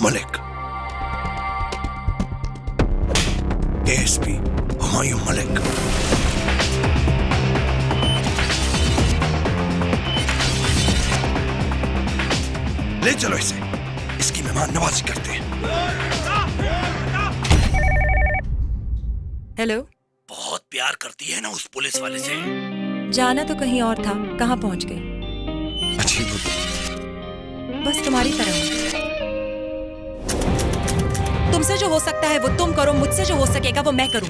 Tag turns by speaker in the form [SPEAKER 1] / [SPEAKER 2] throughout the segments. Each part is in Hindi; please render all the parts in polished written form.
[SPEAKER 1] मलिक, एएसपी हुमायूं मलिक। ले चलो इसे, इसकी मेहमान नवाजी करते हैं।
[SPEAKER 2] हेलो।
[SPEAKER 1] बहुत प्यार करती है ना उस पुलिस वाले से।
[SPEAKER 2] जाना तो कहीं और था, कहाँ पहुंच गई?
[SPEAKER 1] अजीब,
[SPEAKER 2] बस तुम्हारी तरह हूं। तुमसे जो हो सकता है वो तुम करो, मुझसे जो हो सकेगा वो मैं करूं।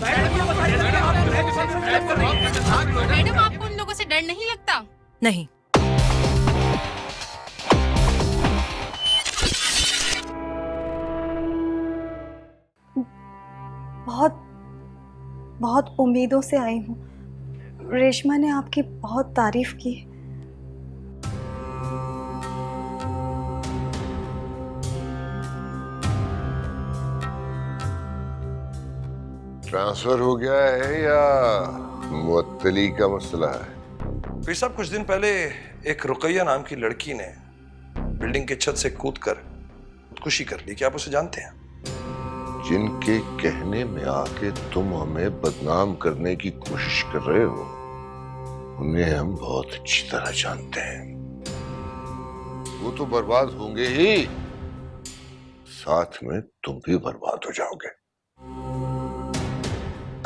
[SPEAKER 3] मैडम, आपको उन लोगों से डर नहीं लगता?
[SPEAKER 2] नहीं।
[SPEAKER 4] बहुत उम्मीदों से आई हूँ। रेशमा ने आपकी बहुत तारीफ की।
[SPEAKER 5] ट्रांसफर हो गया है या मुअत्तली का मसला है?
[SPEAKER 1] फिर साहब, कुछ दिन पहले एक रुकैया नाम की लड़की ने बिल्डिंग की छत से कूदकर खुदकुशी कर ली। क्या आप उसे जानते हैं?
[SPEAKER 5] जिनके कहने में आके तुम हमें बदनाम करने की कोशिश कर रहे हो, उन्हें हम बहुत अच्छी तरह जानते हैं। वो तो बर्बाद होंगे ही, साथ में तुम भी बर्बाद हो जाओगे।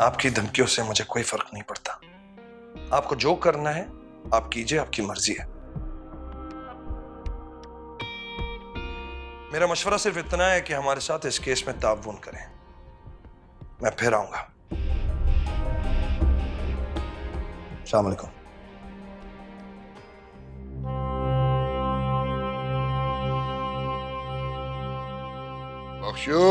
[SPEAKER 1] आपकी धमकियों से मुझे कोई फर्क नहीं पड़ता। आपको जो करना है आप कीजिए, आपकी मर्जी है। मेरा मशवरा सिर्फ इतना है कि हमारे साथ इस केस में ताउन करें। मैं फिर आऊंगा। अस्सलाम वालेकुम।
[SPEAKER 5] बख्शो,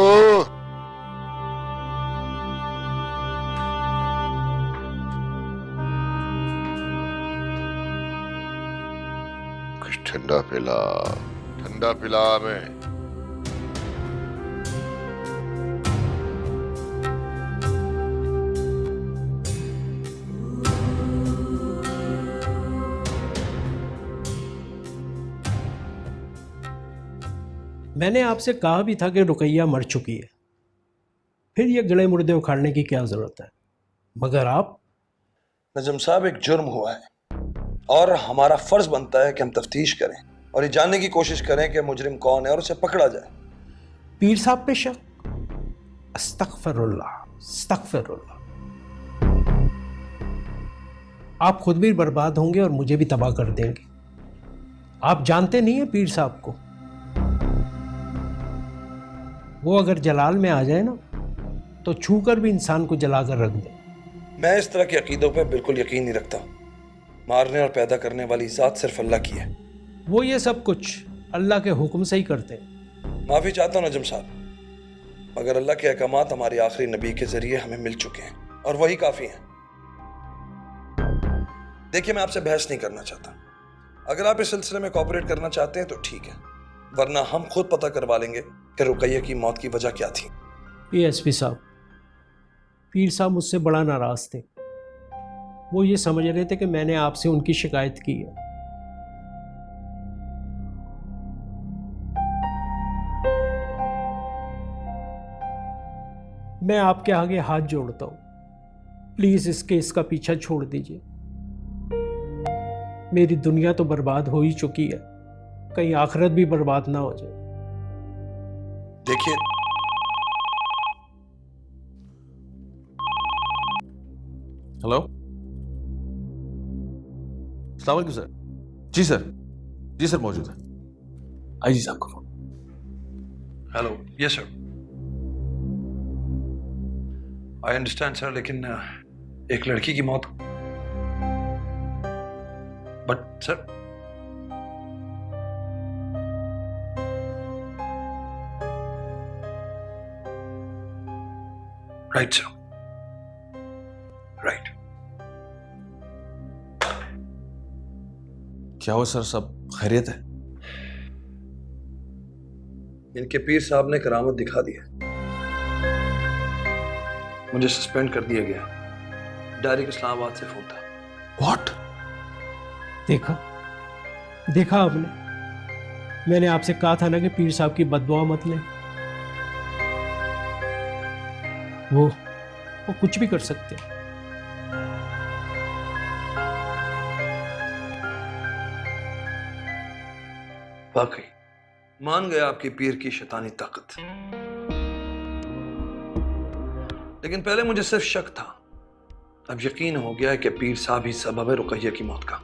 [SPEAKER 5] कुछ ठंडा पिला हमें।
[SPEAKER 6] मैंने आपसे कहा भी था कि रुकैया मर चुकी है, फिर ये गले मुर्दे उखाड़ने की क्या जरूरत है? मगर आप।
[SPEAKER 1] नजम साहब, एक जुर्म हुआ है और हमारा फर्ज बनता है कि हम तफ्तीश करें और ये जानने की कोशिश करें कि मुजरिम कौन है और उसे पकड़ा जाए।
[SPEAKER 6] पीर साहब पे शक? अस्तगफिरुल्लाह, अस्तगफिरुल्लाह। आप खुद भी बर्बाद होंगे और मुझे भी तबाह कर देंगे। आप जानते नहीं है पीर साहब को। वो अगर जलाल में आ जाए ना तो छूकर भी इंसान को जलाकर रख दे।
[SPEAKER 1] मैं इस तरह के अकीदों पर बिल्कुल यकीन नहीं रखता। मारने और पैदा करने वाली जात सिर्फ अल्लाह की है।
[SPEAKER 6] वो ये सब कुछ अल्लाह के हुक्म से ही करते हैं।
[SPEAKER 1] माफी चाहता हूं नजम साहब, मगर अल्लाह के अहकामात हमारे आखिरी नबी के जरिए हमें मिल चुके हैं और वही काफी हैं। देखिए, मैं आपसे बहस नहीं करना चाहता। अगर आप इस सिलसिले में कोऑपरेट करना चाहते हैं तो ठीक है, वरना हम खुद पता करवा लेंगे कि रुकैया की मौत की वजह क्या थी।
[SPEAKER 6] एएसपी साहब, पीर साहब मुझसे बड़ा नाराज थे। वो ये समझ रहे थे कि मैंने आपसे उनकी शिकायत की है। मैं आपके आगे हाथ जोड़ता हूं, प्लीज इस केस का पीछा छोड़ दीजिए। मेरी दुनिया तो बर्बाद हो ही चुकी है, कहीं आखिरत भी बर्बाद ना हो जाए।
[SPEAKER 1] देखिए,
[SPEAKER 7] हेलो, अस्सलाम वालेकुम सर। जी सर, जी सर मौजूद है। आईजी साहब का phone.
[SPEAKER 1] Hello. Yes sir. I understand sir, लेकिन एक लड़की की मौत। But sir, right sir, right.
[SPEAKER 7] क्या हुआ सर, सब खैरियत है?
[SPEAKER 1] इनके पीर साहब ने करामत दिखा दी है। मुझे सस्पेंड कर दिया गया। डायरेक्ट इस्लामाबाद से फोन था।
[SPEAKER 7] व्हाट?
[SPEAKER 6] देखा आपने, मैंने आपसे कहा था ना कि पीर साहब की बददुआ मत लें। वो कुछ भी कर सकते हैं।
[SPEAKER 1] वाकई मान गया आपकी पीर की शैतानी ताकत, लेकिन पहले मुझे सिर्फ शक था, अब यकीन हो गया है कि पीर साहब ही सबब है रुकैया की मौत का।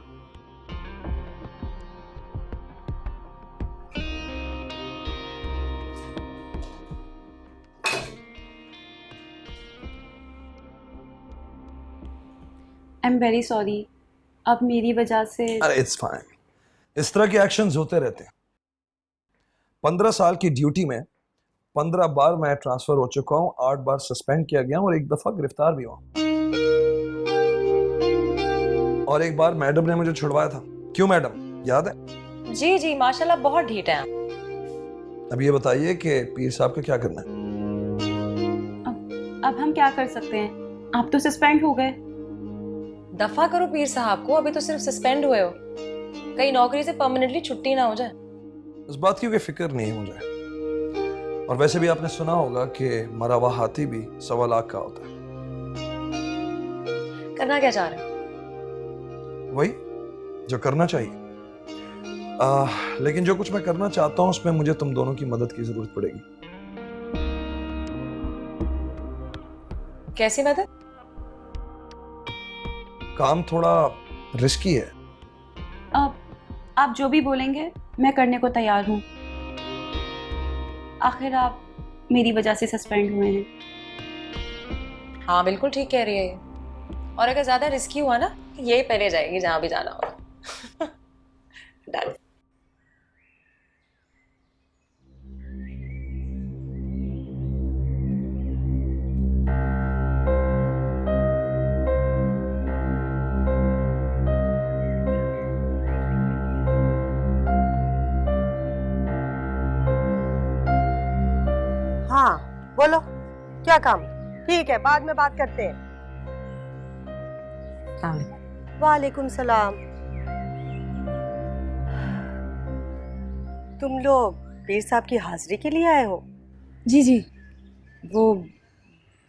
[SPEAKER 4] आई एम वेरी सॉरी, अब मेरी वजह से।
[SPEAKER 1] अरे इट्स फाइन, इस तरह के एक्शंस होते रहते हैं। 15 साल की ड्यूटी में 15 बार मैं ट्रांसफर हो चुका हूं, 8 बार सस्पेंड किया गया और 1 दफा गिरफ्तार भी हुआ, और 1 बार मैडम ने मुझे छुड़वाया था। क्यों मैडम, याद है?
[SPEAKER 8] जी जी माशाल्लाह बहुत ढीठ है।
[SPEAKER 1] अब ये बताइए कि पीर साहब का क्या करना है?
[SPEAKER 4] अब हम क्या कर सकते हैं, आप तो सस्पेंड हो गए।
[SPEAKER 8] दफा करो पीर साहब को, अभी तो सिर्फ सस्पेंड हुए हो, कहीं नौकरी से परमानेंटली छुट्टी ना हो जाए।
[SPEAKER 1] इस बात की कोई फिक्र नहीं है मुझे, और वैसे भी आपने सुना होगा कि मरा हुआ हाथी भी 1.25 लाख का होता है।
[SPEAKER 8] करना क्या चाह रहे हो?
[SPEAKER 1] वही जो करना चाहिए। लेकिन जो कुछ मैं करना चाहता हूं उसमें मुझे तुम दोनों की मदद की जरूरत पड़ेगी।
[SPEAKER 8] कैसी मदद?
[SPEAKER 1] काम थोड़ा रिस्की है।
[SPEAKER 4] अब आप जो भी बोलेंगे मैं करने को तैयार हूँ। आखिर आप मेरी वजह से सस्पेंड हुए हैं।
[SPEAKER 8] हाँ बिल्कुल ठीक कह रही है ये, और अगर ज्यादा रिस्की हुआ ना यही पहले जाएगी जहां भी जाना होगा। डन।
[SPEAKER 9] हाँ बोलो, क्या काम? ठीक है, बाद में बात करते हैं। वालेकुम सलाम। तुम लोग पीर साहब की हाजिरी के लिए आए हो?
[SPEAKER 10] जी जी, वो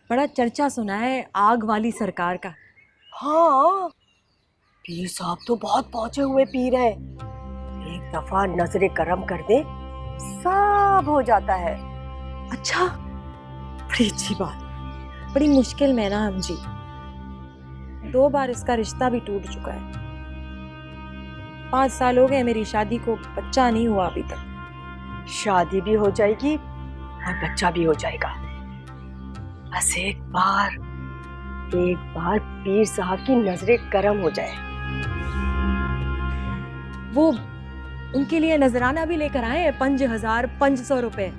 [SPEAKER 10] बड़ा चर्चा सुना है आग वाली सरकार का।
[SPEAKER 9] हाँ, पीर साहब तो बहुत पहुंचे हुए पीर हैं। एक दफा नजरे करम कर दे सब हो जाता है।
[SPEAKER 10] अच्छा, बड़ी अच्छी बात। बड़ी मुश्किल में ना हम जी, 2 बार इसका रिश्ता भी टूट चुका है। 5 साल हो गए मेरी शादी को, बच्चा नहीं हुआ अभी तक।
[SPEAKER 9] शादी भी हो जाएगी और बच्चा भी हो जाएगा। बस एक बार पीर साहब की नजरे करम हो जाए।
[SPEAKER 10] वो उनके लिए नजराना भी लेकर आए 5,500 रुपए।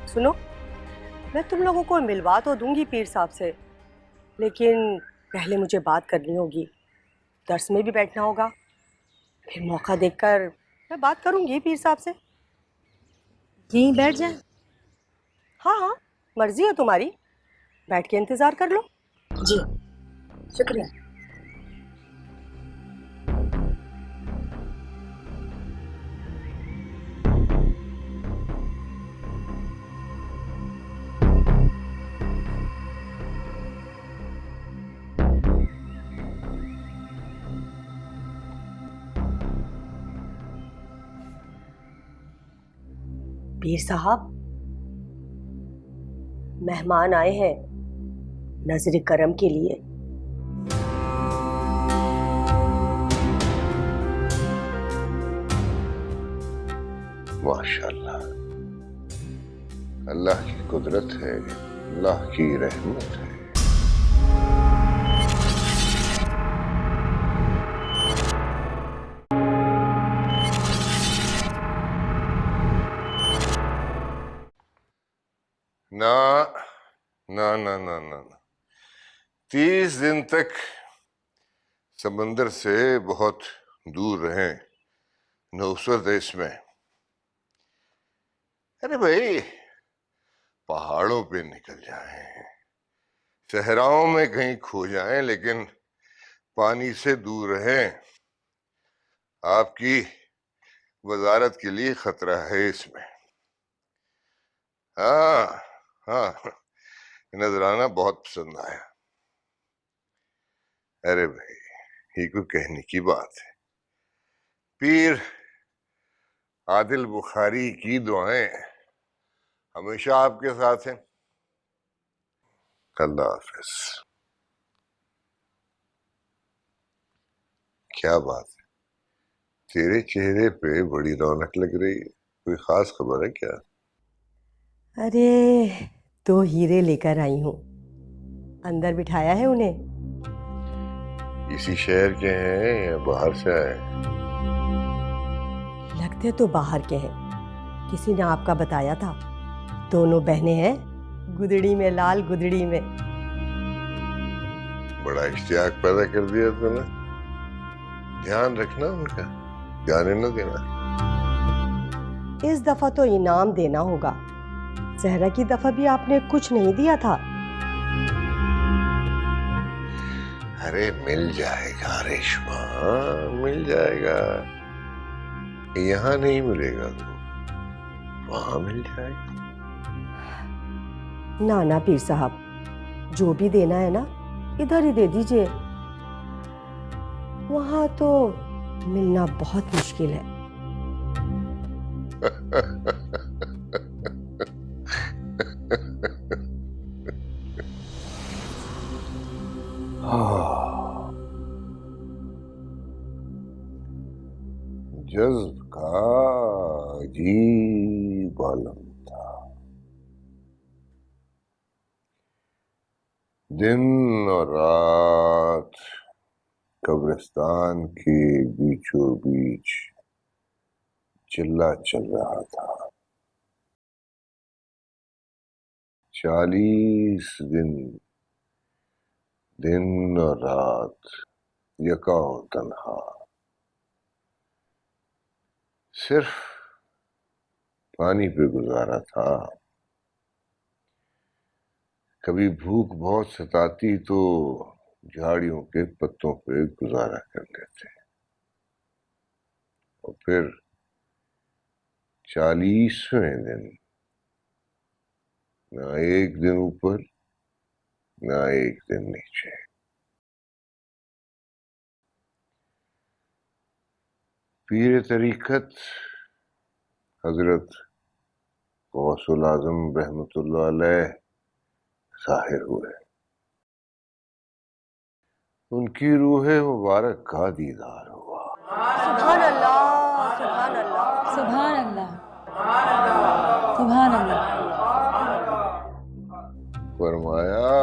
[SPEAKER 9] सुनो, मैं तुम लोगों को मिलवा तो दूंगी पीर साहब से, लेकिन पहले मुझे बात करनी होगी। दर्स में भी बैठना होगा, फिर मौका देखकर मैं बात करूंगी पीर साहब से।
[SPEAKER 10] यहीं बैठ जाए?
[SPEAKER 9] हाँ हाँ, मर्जी है तुम्हारी, बैठ के इंतजार कर लो।
[SPEAKER 10] जी शुक्रिया।
[SPEAKER 9] पीर साहब, मेहमान आए हैं नजर करम के लिए।
[SPEAKER 5] माशाल्लाह, अल्लाह की कुदरत है, अल्लाह की रहमत है। ना ना ना ना ना ना 30 दिन तक समंदर से बहुत दूर रहें, नुसरत है इसमें। अरे भाई पहाड़ों पे निकल जाएं, सहराओं में कहीं खो जाएं, लेकिन पानी से दूर रहें। आपकी वजारत के लिए खतरा है इसमें। हाँ हाँ, नजराना बहुत पसंद आया। अरे भाई ये कोई कहने की बात है। पीर आदिल बुखारी की दुआएं हमेशा आपके साथ हैं। अल्लाह हाफिज। क्या बात है, तेरे चेहरे पे बड़ी रौनक लग रही है, कोई खास खबर है क्या?
[SPEAKER 9] अरे 2 हीरे लेकर आई हूँ, अंदर बिठाया है उन्हें।
[SPEAKER 5] इसी शहर के हैं या बाहर से आए?
[SPEAKER 9] लगते तो बाहर के हैं, किसी ने आपका बताया था। दोनों बहनें हैं, गुदड़ी में लाल गुदड़ी में।
[SPEAKER 5] बड़ा इश्तियाक पैदा कर दिया तूने। ध्यान रखना उनका, जाने न देना।
[SPEAKER 9] इस दफा तो इनाम देना होगा, जहरा की दफा भी आपने कुछ नहीं दिया था।
[SPEAKER 5] अरे मिल जाएगा रेशमा, मिल जाएगा। यहाँ नहीं मिलेगा तो वहां मिल जाएगा।
[SPEAKER 9] ना ना पीर साहब, जो भी देना है ना इधर ही दे दीजिए, वहां तो मिलना बहुत मुश्किल है।
[SPEAKER 5] जज्ब का अजीब आलम था। दिन और रात कब्रिस्तान के बीचों बीच चिल्ला चल रहा था। 40 दिन, दिन और रात यका तन्हा, सिर्फ पानी पे गुजारा था। कभी भूख बहुत सताती तो झाड़ियों के पत्तों पे गुजारा कर लेते, और फिर 40वें दिन ना एक दिन ऊपर ना एक दिन नीचे। पीर तरीकत हजरत गौसुल आजम रहमतुल्लाह अलैह ज़ाहिर हुए। उनकी रूह मुबारक का दीदार हुआ।
[SPEAKER 9] सुभान अल्लाह, सुभान अल्लाह,
[SPEAKER 10] सुभान अल्लाह, सुभान अल्लाह।
[SPEAKER 5] फरमाया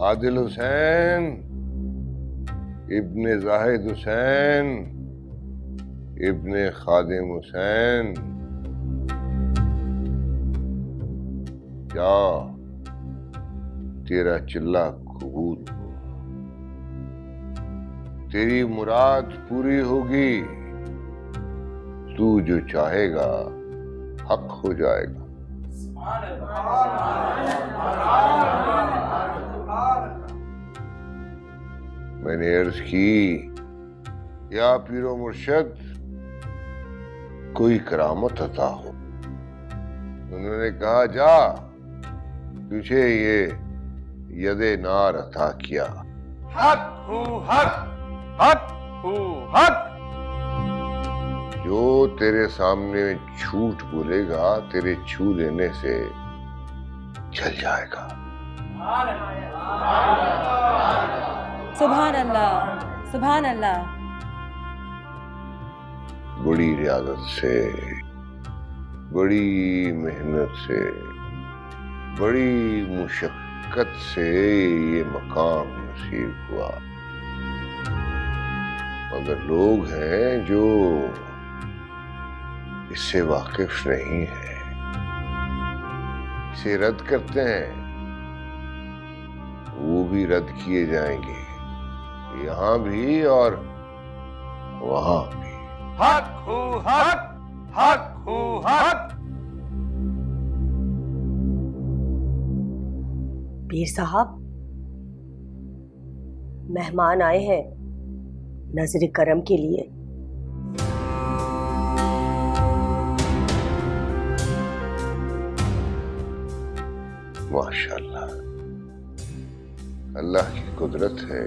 [SPEAKER 5] आदिल हुसैन इब्ने जाहिद हुसैन इब्ने खादिम हुसैन, जा तेरा चिल्ला कबूल हो, तेरी मुराद पूरी होगी, तू जो चाहेगा हक हो जाएगा। मैंने अर्ज की, या पीरो मुर्शद कोई करामत अता हो। उन्होंने कहा, जा तुझे ये यदे नार अता किया।
[SPEAKER 11] हक हूँ हक, हक हूँ हक।
[SPEAKER 5] जो तेरे सामने झूठ बोलेगा तेरे छू लेने से चल जाएगा।
[SPEAKER 10] सुभान अल्लाह, सुभान अल्लाह।
[SPEAKER 5] बड़ी रियाजत से, बड़ी मेहनत से, बड़ी मुशक्कत से ये मकाम नसीब हुआ, मगर लोग हैं जो इससे वाकिफ नहीं है। से रद्द करते हैं वो भी रद्द किए जाएंगे, यहाँ भी और वहां भी।
[SPEAKER 11] हक हू हक, हक हू हक।
[SPEAKER 9] पीर साहब, मेहमान आए हैं नजर करम के लिए।
[SPEAKER 5] माशाल्लाह, अल्लाह की कुदरत है,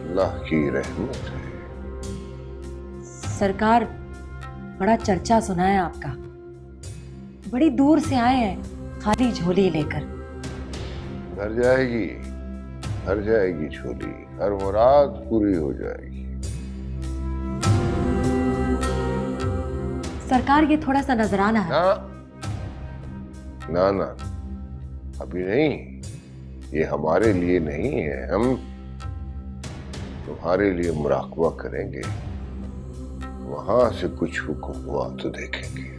[SPEAKER 5] अल्लाह की रहमत है।
[SPEAKER 10] सरकार, बड़ा चर्चा सुना है आपका। बड़ी दूर से आए हैं खाली झोली लेकर।
[SPEAKER 5] भर जाएगी, भर जाएगी झोली, हर मुराद पूरी हो जाएगी।
[SPEAKER 10] सरकार, ये थोड़ा सा नजराना है।
[SPEAKER 5] ना ना, अभी नहीं, ये हमारे लिए नहीं है। हम तुम्हारे लिए मुराकबा करेंगे, वहां से कुछ हुक्म हुआ तो देखेंगे।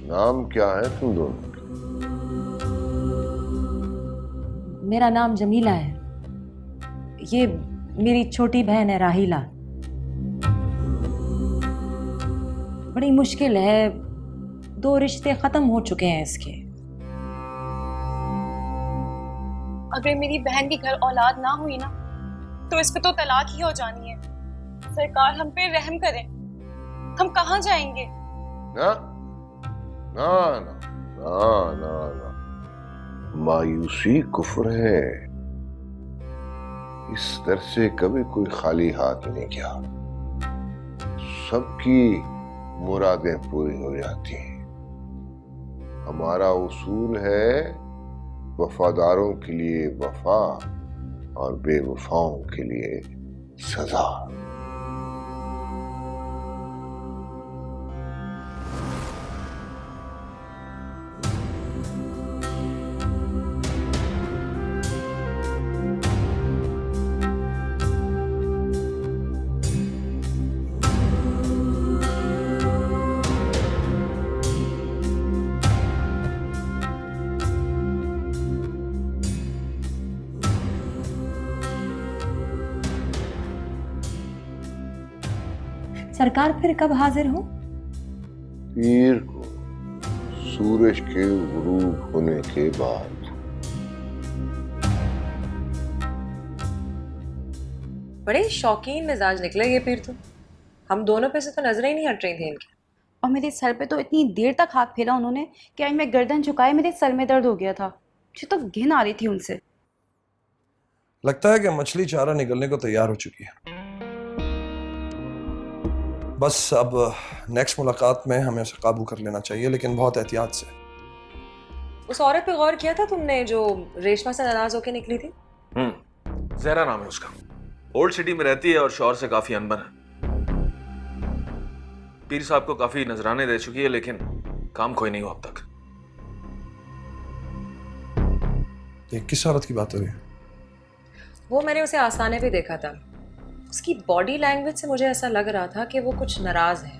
[SPEAKER 5] नाम क्या है तुम दोनों?
[SPEAKER 10] मेरा नाम जमीला है, ये मेरी छोटी बहन है राहिला। बड़ी मुश्किल है, 2 रिश्ते खत्म हो चुके हैं इसके।
[SPEAKER 4] अगर मेरी बहन की घर औलाद ना हुई ना तो इस पे तो तलाक ही हो जानी है। सरकार, हम पे रहम करें, हम कहाँ जाएंगे?
[SPEAKER 5] ना ना ना ना ना ना, मायूसी कुफ्र है। इस दर से कभी कोई खाली हाथ नहीं गया। सबकी मुरादें पूरी हो जाती हैं। हमारा उसूल है वफादारों के लिए वफा और बेवफाओं के लिए सजा।
[SPEAKER 10] सरकार, फिर कब हाजिर हो?
[SPEAKER 5] पीर को सूरज के गुरूब होने के बाद।
[SPEAKER 8] बड़े शौकीन मिजाज निकले ये पीर तो। हम दोनों पे से तो नजरें ही नहीं हट रही थी इनकी।
[SPEAKER 4] और मेरे सर पे तो इतनी देर तक हाथ फेरा उन्होंने कि आज मैं गर्दन झुकाए मेरे सर में दर्द हो गया था। मुझे तो घिन आ रही थी उनसे।
[SPEAKER 1] लगता है कि मछली चारा निकलने को तैयार हो चुकी है। बस अब नेक्स्ट मुलाकात में हमें उसे काबू कर लेना चाहिए, लेकिन बहुत एहतियात से।
[SPEAKER 8] उस औरत पे गौर किया था तुमने जो रेशमा से नाराज होकर निकली थी?
[SPEAKER 7] जहरा नाम है उसका। ओल्ड सिटी में रहती है और शौहर से काफी अनबन है। पीर साहब को काफी नजराने दे चुकी है, लेकिन काम कोई नहीं हुआ अब तक।
[SPEAKER 1] ये किस औरत की बात हो रही है?
[SPEAKER 8] वो मैंने उसे आस्थाने पे देखा था। उसकी बॉडी लैंग्वेज से मुझे ऐसा लग रहा था कि वो कुछ नाराज है।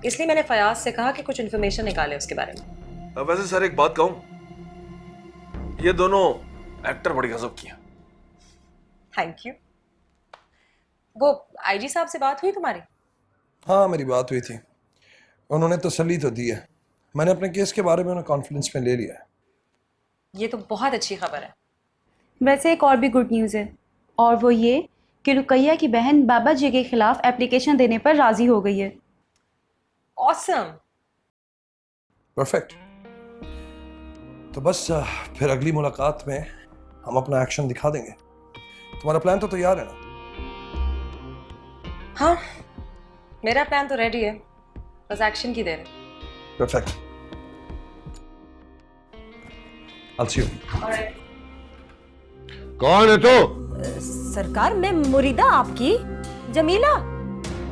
[SPEAKER 8] इसलिए मैंने फयाज से कहा कि कुछ इन्फॉर्मेशन निकाले उसके बारे में।
[SPEAKER 7] वैसे सर एक बात कहूं, ये दोनों एक्टर बड़ी गजब की हैं।
[SPEAKER 8] Thank you. वो आईजी साहब से बात हुई तुम्हारी?
[SPEAKER 1] हाँ, मेरी बात हुई थी। उन्होंने तसल्ली तो दी है। मैंने अपने केस के बारे में उन्हें कॉन्फिडेंस में ले लिया है।
[SPEAKER 8] ये तो बहुत अच्छी खबर है।
[SPEAKER 4] वैसे एक और भी गुड न्यूज़ है, और वो ये कि रुकैया की बहन बाबा जी के खिलाफ एप्लीकेशन देने पर राजी हो गई है।
[SPEAKER 8] ऑसम।
[SPEAKER 1] परफेक्ट। तो बस फिर अगली मुलाकात में हम अपना एक्शन दिखा देंगे। तुम्हारा प्लान तो तैयार है ना?
[SPEAKER 8] हाँ, मेरा प्लान तो रेडी है, बस एक्शन की देर है।
[SPEAKER 1] Perfect. I'll see you.
[SPEAKER 8] Alright.
[SPEAKER 5] कौन है तो?
[SPEAKER 10] सरकार, मैं मुरीदा आपकी जमीला।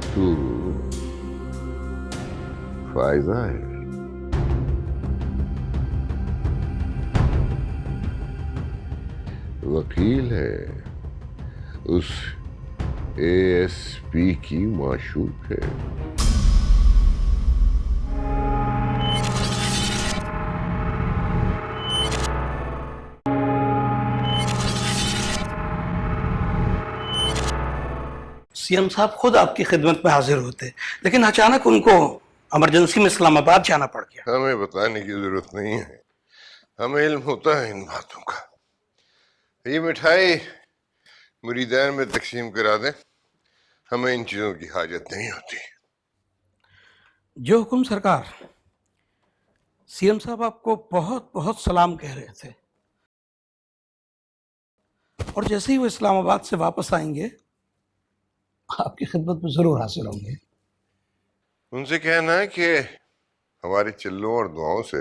[SPEAKER 5] तू फायदा है। वकील है, उस एएसपी की माशूक है।
[SPEAKER 12] सीएम साहब खुद आपकी खिदमत में हाजिर होते, लेकिन अचानक उनको इमरजेंसी में इस्लामाबाद जाना पड़ गया।
[SPEAKER 5] हमें बताने की जरूरत नहीं है, हमें इल्म होता है इन बातों का। ये मिठाई मुरीदान में तकसीम करा दें, हमें इन चीजों की हाजत नहीं होती।
[SPEAKER 12] जो हुक्म सरकार। सीएम साहब आपको बहुत बहुत सलाम कह रहे थे, और जैसे ही वो इस्लामाबाद से वापस आएंगे आपकी खिदमत में जरूर हासिल होंगे।
[SPEAKER 5] उनसे कहना है कि हमारी चिल्लों और दुआओं से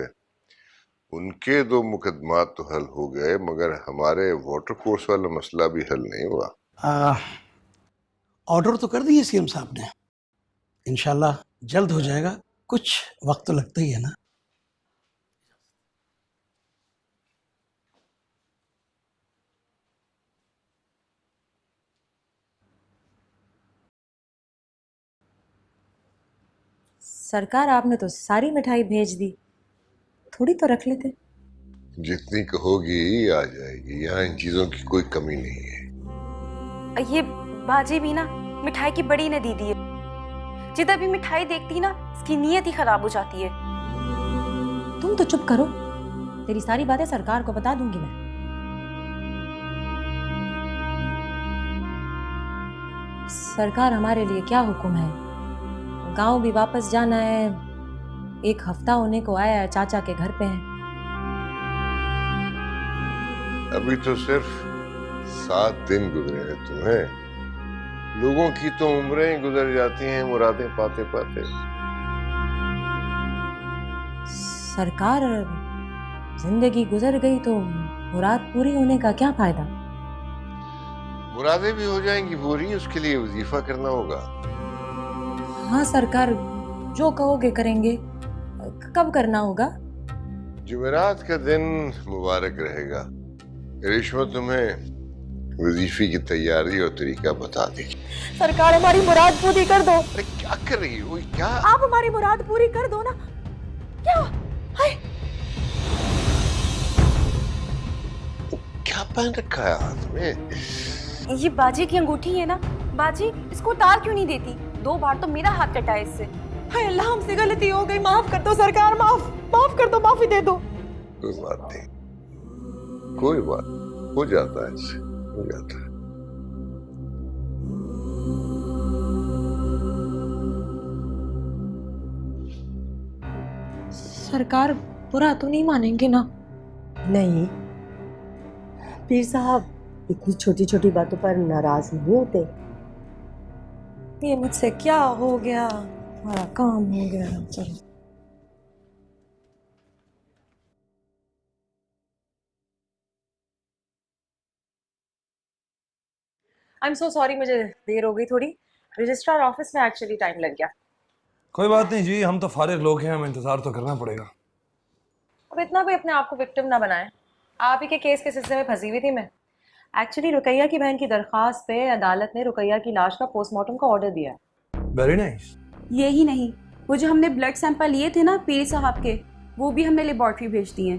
[SPEAKER 5] उनके 2 मुकदमात तो हल हो गए, मगर हमारे वाटर कोर्स वाला मसला भी हल नहीं हुआ।
[SPEAKER 12] ऑर्डर तो कर दिए सीएम साहब ने, इंशाल्लाह जल्द हो जाएगा, कुछ वक्त तो लगता ही है ना।
[SPEAKER 10] सरकार आपने तो सारी मिठाई भेज दी, थोड़ी तो रख लेते।
[SPEAKER 5] जितनी कहोगी आ जाएगी, यहाँ इन चीजों की कोई कमी नहीं है।
[SPEAKER 4] ये बाजी भी ना मिठाई की बड़ी न दीदी है, जिधर भी मिठाई देखती ना इसकी नीयत ही खराब हो जाती है।
[SPEAKER 10] तुम तो चुप करो, तेरी सारी बातें सरकार को बता दूंगी मैं। सरकार हमारे लिए क्या हुक्म है, गांव भी वापस जाना है, 1 हफ्ता होने को आया है, चाचा के घर पे हैं।
[SPEAKER 5] अभी तो सिर्फ 7 दिन गुजरे हैं तुम्हें, लोगों की तो उम्रें गुजर जाती हैं मुरादें पाते पाते।
[SPEAKER 10] सरकार जिंदगी गुजर गई तो मुराद पूरी होने का क्या फायदा।
[SPEAKER 5] मुरादें भी हो जाएंगी पूरी, उसके लिए वजीफा करना होगा।
[SPEAKER 10] हाँ सरकार, जो कहोगे करेंगे। कब करना होगा?
[SPEAKER 5] जुमेरात का दिन मुबारक रहेगा। रेशमा तुम्हें वजीफे की तैयारी और तरीका बता देगी।
[SPEAKER 10] सरकार हमारी मुराद पूरी कर दो।
[SPEAKER 5] अरे क्या कर रही हो, क्या?
[SPEAKER 10] आप हमारी मुराद पूरी कर दो ना। क्या? हाय,
[SPEAKER 5] क्या पहन रखा है हाथ में?
[SPEAKER 4] ये बाजी की अंगूठी है ना, बाजी इसको उतार क्यों नहीं देती? 2 बार तो मेरा हाथ कटा है इससे।
[SPEAKER 10] हाय अल्लाह, हमसे गलती हो गई, माफ कर दो सरकार, माफ कर दो, माफी दे दो।
[SPEAKER 5] कोई बात नहीं, कोई बात, हो जाता है इससे, हो जाता है।
[SPEAKER 10] सरकार बुरा तो नहीं मानेंगे ना?
[SPEAKER 9] नहीं, पीर साहब इतनी छोटी छोटी बातों पर नाराज नहीं होते।
[SPEAKER 10] ये मुझसे क्या हो गया, हमारा काम हो गया। चलो आई एम सो सॉरी, मुझे देर हो गई थोड़ी। रजिस्ट्रार ऑफिस में एक्चुअली टाइम लग गया।
[SPEAKER 1] कोई बात नहीं जी, हम तो फारिग लोग हैं, हमें इंतजार तो करना पड़ेगा।
[SPEAKER 10] अब इतना भी अपने आप को विक्टिम ना बनाएं। आप ही के केस के सिलसिले में फंसी हुई थी मैं। एक्चुअली रुकैया की बहन की दरख्वास्त पे अदालत ने रुकैया की लाश का पोस्टमार्टम का ऑर्डर दिया है।
[SPEAKER 1] Very nice.
[SPEAKER 13] ये ही नहीं, वो जो हमने ब्लड सैंपल लिए थे ना पीर साहब के, वो भी हमने लेबोरेटरी भेज दिए हैं।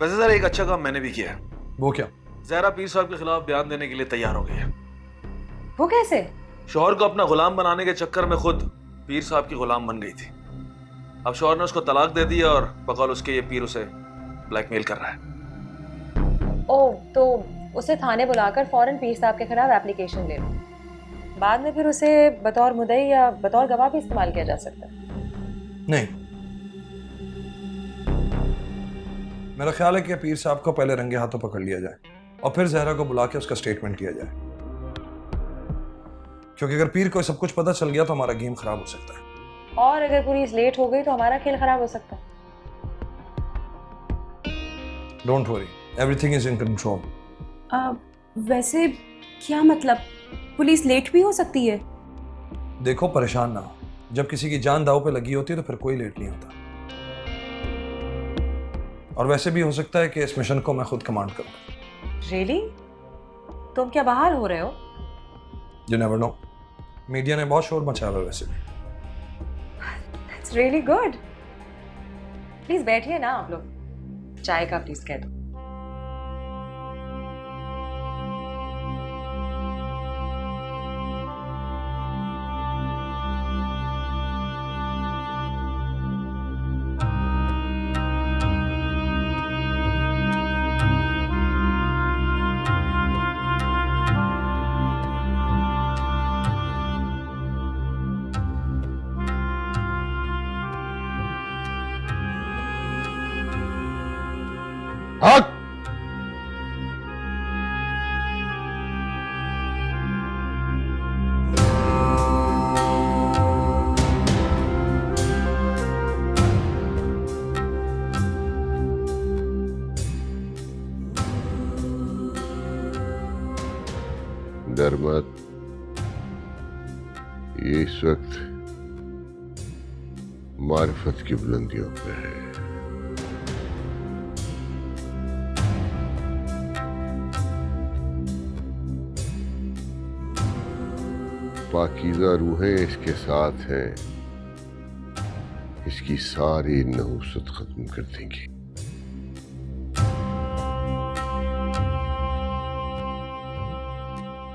[SPEAKER 7] वैसे सर एक अच्छा काम मैंने भी किया है।
[SPEAKER 1] वो क्या?
[SPEAKER 7] जहरा पीर साहब के खिलाफ बयान देने के लिए तैयार हो गई है।
[SPEAKER 10] वो कैसे?
[SPEAKER 7] शौहर को अपना गुलाम बनाने के चक्कर में खुद पीर साहब की गुलाम बन गई थी। अब शौहर ने उसको तलाक दे दिया और बकौल उसके ये पीर उसे ब्लैकमेल कर रहा है।
[SPEAKER 10] ओह, तो उसे थाने बुलाकर फौरन पीर साहब के खिलाफ एप्लीकेशन ले लो। बाद में फिर उसे बतौर मुद्दई या बतौर गवाह भी इस्तेमाल किया जा सकता है।
[SPEAKER 1] नहीं, मेरा ख्याल है कि पीर साहब को पहले रंगे हाथों पकड़ लिया जाए और फिर जहरा को बुला के उसका स्टेटमेंट लिया जाए, क्योंकि अगर पीर को सब कुछ पता चल गया तो हमारा गेम खराब हो सकता है।
[SPEAKER 10] और अगर पुलिस लेट हो गई तो हमारा खेल खराब हो सकता है।
[SPEAKER 1] Don't worry, everything is in control.
[SPEAKER 13] वैसे क्या मतलब, पुलिस लेट भी हो सकती है?
[SPEAKER 1] देखो, परेशान ना हो, जब किसी की जान दांव पे लगी होती है तो फिर कोई लेट नहीं होता। और वैसे भी हो सकता है कि इस मिशन को मैं खुद कमांड करूं।
[SPEAKER 10] रियली? तुम क्या बहाल हो रहे हो?
[SPEAKER 1] यू नेवर नो, मीडिया ने बहुत शोर मचाया हुआ है वैसे भी।
[SPEAKER 10] That's really good. प्लीज बैठिए ना आप लोग, चाय का प्लीज कह दो।
[SPEAKER 5] हक। डर मत, ये इस वक्त मारिफत की बुलंदियों पे है। पाकीज़ा रूहें इसके साथ हैं, इसकी सारी नहुसत खत्म कर देंगी।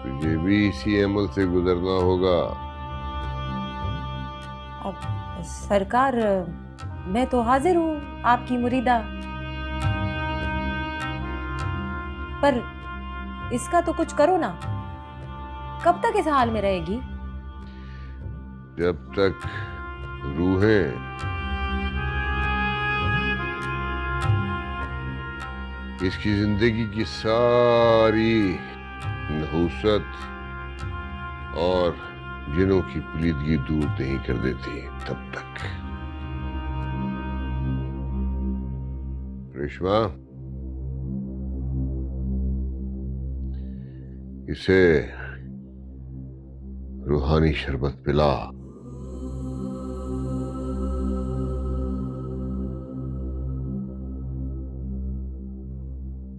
[SPEAKER 5] तुझे भी इसी अमल से गुजरना होगा।
[SPEAKER 10] अब सरकार, मैं तो हाजिर हूँ आपकी मुरीदा, पर इसका तो कुछ करो ना। कब तक इस हाल में रहेगी?
[SPEAKER 5] जब तक रूहें इसकी जिंदगी की सारी नहुसत और जिनों की पलीदगी दूर नहीं कर देती, तब तक। रेशमा, इसे रूहानी शरबत पिला।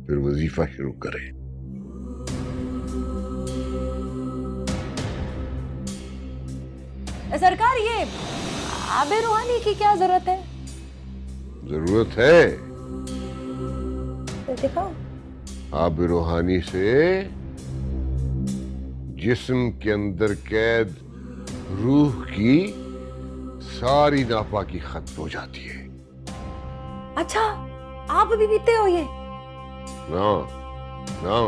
[SPEAKER 5] फिर वजीफा शुरू करें।
[SPEAKER 10] सरकार, ये आबे रूहानी की क्या जरूरत है?
[SPEAKER 5] जरूरत है।
[SPEAKER 10] तो दिखाओ।
[SPEAKER 5] आबे रूहानी से जिस्म के अंदर कैद रूह की सारी नापाकी खत्म हो जाती है।
[SPEAKER 10] अच्छा, आप भी पीते हो ये?
[SPEAKER 5] ना ना,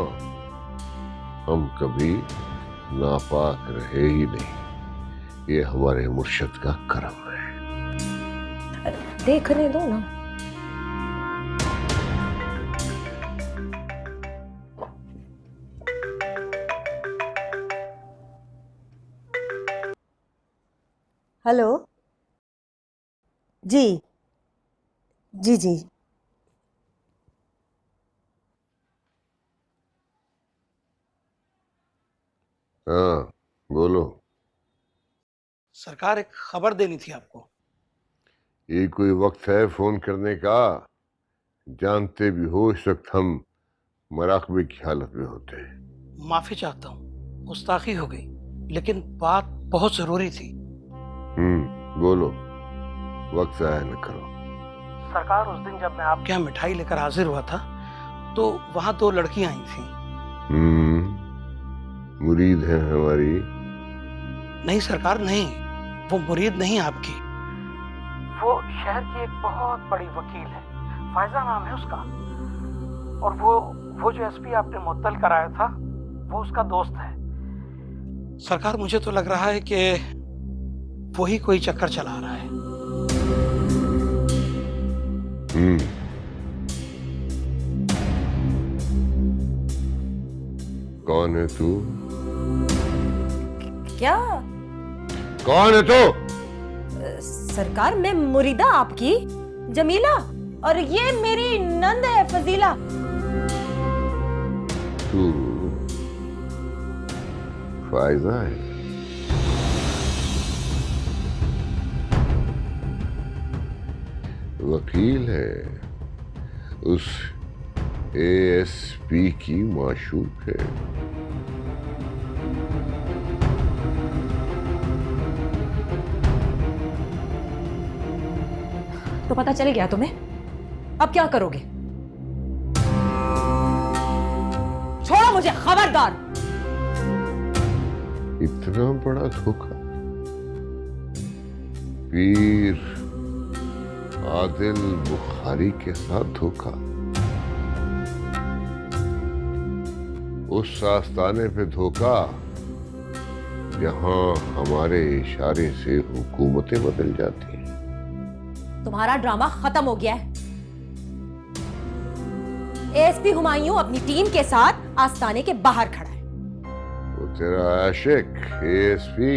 [SPEAKER 5] हम कभी नापाक रहे ही नहीं। ये हमारे मुर्शिद का करम है।
[SPEAKER 10] देखने दो ना।
[SPEAKER 9] हेलो। जी जी जी।
[SPEAKER 5] हाँ, बोलो।
[SPEAKER 12] सरकार, एक खबर देनी थी आपको।
[SPEAKER 5] ये कोई वक्त है फोन करने का? जानते भी हो इस वक्त हम मराकबे की हालत में होते हैं।
[SPEAKER 12] माफी चाहता हूँ, गुस्ताखी हो गई, लेकिन बात बहुत जरूरी थी।
[SPEAKER 5] बोलो, वक्त जाया न करो।
[SPEAKER 12] सरकार, उस दिन जब मैं आपके यहाँ मिठाई लेकर हाजिर हुआ था, तो वहां 2 लड़कियां आई थी।
[SPEAKER 5] मुरीद है हमारी?
[SPEAKER 12] नहीं सरकार, नहीं, वो मुरीद नहीं आपकी। वो शहर की एक बहुत बड़ी वकील है, फायजा नाम है उसका। और वो जो एसपी आपने मुअत्तल कराया था, वो उसका दोस्त है। सरकार, मुझे तो लग रहा है कि वही कोई चक्कर चला रहा है।
[SPEAKER 5] कौन है तू?
[SPEAKER 10] क्या?
[SPEAKER 5] कौन है तू?
[SPEAKER 10] सरकार, मैं मुरीदा आपकी जमीला, और ये मेरी नंद है फजीला।
[SPEAKER 5] तू फायजा है? वकील है, उस एएसपी की माशूक है।
[SPEAKER 10] तो पता चल गया तुम्हें? अब क्या करोगे? छोड़ो मुझे, खबरदार।
[SPEAKER 5] इतना बड़ा धोखा? पीर आदिल बुखारी के साथ धोखा? उस आस्ताने पे धोखा जहां हमारे इशारे से हुकूमतें बदल जाती हैं।
[SPEAKER 10] तुम्हारा ड्रामा खत्म हो गया है।
[SPEAKER 14] एएसपी हुमायूं अपनी टीम के साथ आस्ताने के बाहर खड़ा है।
[SPEAKER 5] वो तेरा आशिक एएसपी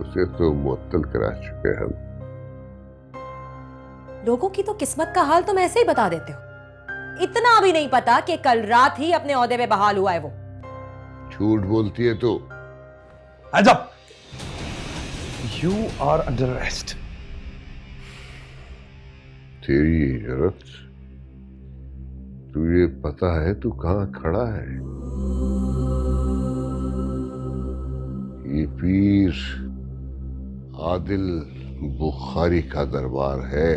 [SPEAKER 5] उसे तो मुअत्तल करा चुके हम।
[SPEAKER 14] लोगों की तो किस्मत का हाल तुम ऐसे ही बता देते हो। इतना भी नहीं पता कि कल रात ही अपने ओहदे पे बहाल हुआ है वो।
[SPEAKER 5] झूठ बोलती है तू।
[SPEAKER 1] Hands up! You are under arrest.
[SPEAKER 5] तेरी इजाजत? तुझे पता है तू कहां खड़ा है? ये पीर आदिल बुखारी का दरबार है।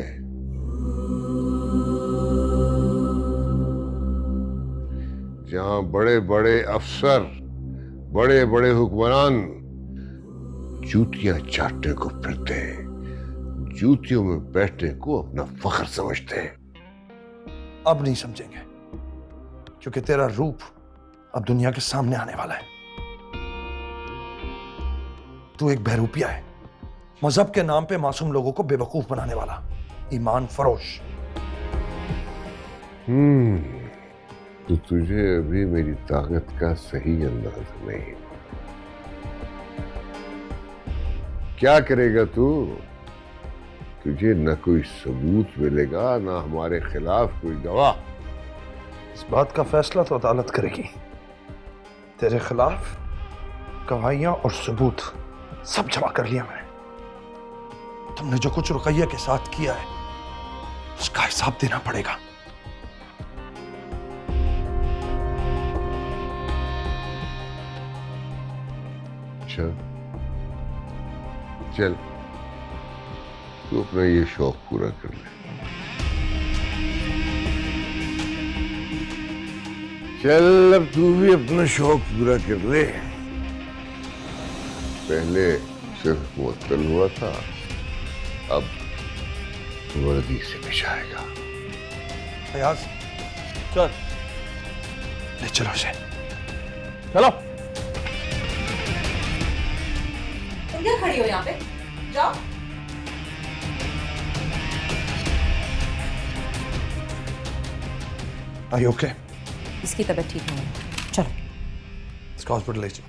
[SPEAKER 5] जहां बड़े बड़े अफसर, बड़े बड़े हुक्मरान जूतियां चाटने को फिरते हैं, जूतियों में बैठने को अपना फख्र समझते हैं।
[SPEAKER 1] अब नहीं समझेंगे, क्योंकि तेरा रूप अब दुनिया के सामने आने वाला है। तू एक बहरूपिया है, मजहब के नाम पे मासूम लोगों को बेवकूफ बनाने वाला ईमान फरोश।
[SPEAKER 5] तो तुझे अभी मेरी ताकत का सही अंदाजा नहीं। क्या करेगा तू? तुझे न कोई सबूत मिलेगा, न हमारे खिलाफ कोई गवाह।
[SPEAKER 1] इस बात का फैसला तो अदालत करेगी। तेरे खिलाफ गवाहियां और सबूत सब जमा कर लिया मैंने। तुमने जो कुछ रुकैया के साथ किया है उसका हिसाब देना पड़ेगा।
[SPEAKER 5] चल चल, तू अपना ये शौक पूरा कर ले। चल अब तू भी अपना शौक पूरा कर ले। पहले सिर्फ मुअत्तल हुआ था, अब वर्दी से भी जाएगा।
[SPEAKER 1] फयाज,
[SPEAKER 7] चल
[SPEAKER 1] ले चलो इसे।
[SPEAKER 7] चलो।
[SPEAKER 8] तुम क्या खड़ी हो यहाँ पे? जाओ।
[SPEAKER 1] Are you okay?
[SPEAKER 8] इसकी तबीयत ठीक नहीं है, चलो।
[SPEAKER 1] इसका हॉस्पिटल ले चलो।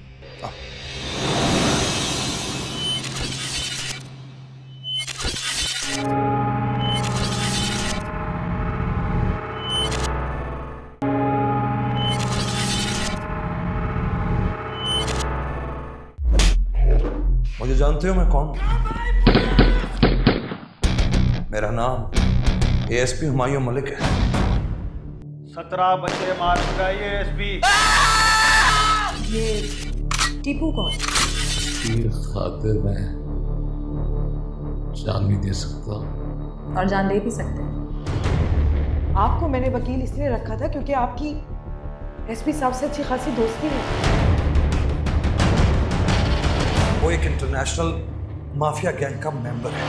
[SPEAKER 1] मुझे जानते हो मैं कौन हूं? मेरा नाम एएसपी हुमायूं मलिक है।
[SPEAKER 11] 17 बच्चे मार चुका है ये एसपी।
[SPEAKER 8] ये टीपू कौन?
[SPEAKER 15] ये खातिर मैं जान भी दे सकता हूँ
[SPEAKER 8] और जान दे भी सकते हैं।
[SPEAKER 9] आपको मैंने वकील इसलिए रखा था क्योंकि आपकी एसपी साहब से अच्छी खासी दोस्ती है।
[SPEAKER 1] वो एक इंटरनेशनल माफिया गैंग का मेंबर है।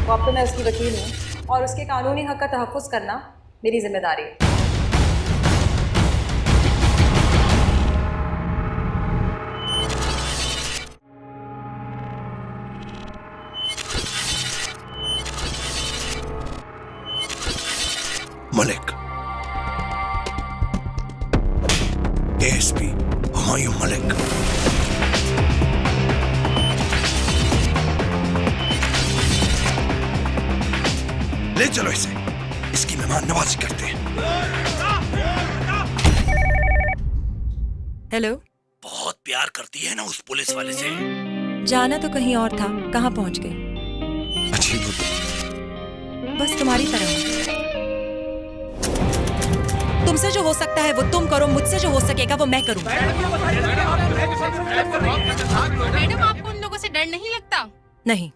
[SPEAKER 8] वो अब तो मैं उसकी वकील हूँ और उसके कानूनी हक का तहफ़्फ़ुज़ करना मेरी जिम्मेदारी है।
[SPEAKER 1] मलिक, एएसपी हुमायूं मलिक। ले चलो इसे, इसकी मेहमान नवाजी करते हैं।
[SPEAKER 2] हेलो।
[SPEAKER 1] बहुत प्यार करती है ना उस पुलिस वाले से।
[SPEAKER 2] जाना तो कहीं और था, कहाँ पहुंच गई?
[SPEAKER 1] अच्छी
[SPEAKER 2] बस तुम्हारी तरह। तुमसे जो हो सकता है वो तुम करो, मुझसे जो हो सकेगा वो मैं करूँ।
[SPEAKER 3] मैडम, आपको उन लोगों से डर नहीं लगता?
[SPEAKER 2] नहीं।